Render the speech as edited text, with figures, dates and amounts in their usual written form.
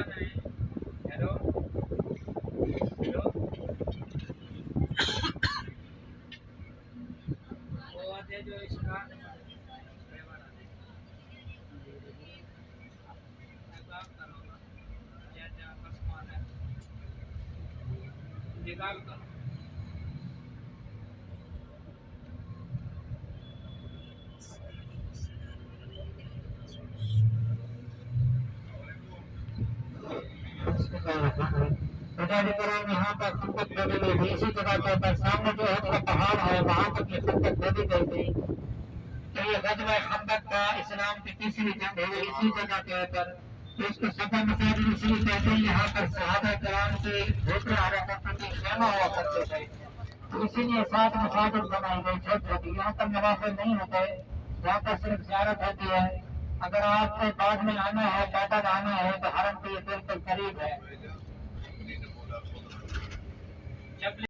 Hello hello वो आते जो इसका निकाल कर यहाँ पर खंडक खोदी गई थी। इसी जगह के ऊपर सामने जो है पहाड़ है, वहां तक ये खंडक खोदी गई थी। तो ये गजवा खंडक का इस्लाम की तीसरी जंग हुई इसी जगह के ऊपर। इसको सफा मसाजिद इसलिए कहते हैं, यहाँ पर सहाबा कराम के झोपड़े हुआ करते थे, खेमा हुआ करते थे। तो इसीलिए 7 मसाजिद बनाई गई छोटी छोटी। यहाँ पर नवाफिल नहीं होते, यहाँ पर सिर्फ ज़ियारत होती है। अगर आपको बाद में आना है, पैदल आना है, तो हरम के ये बिल्कुल करीब है।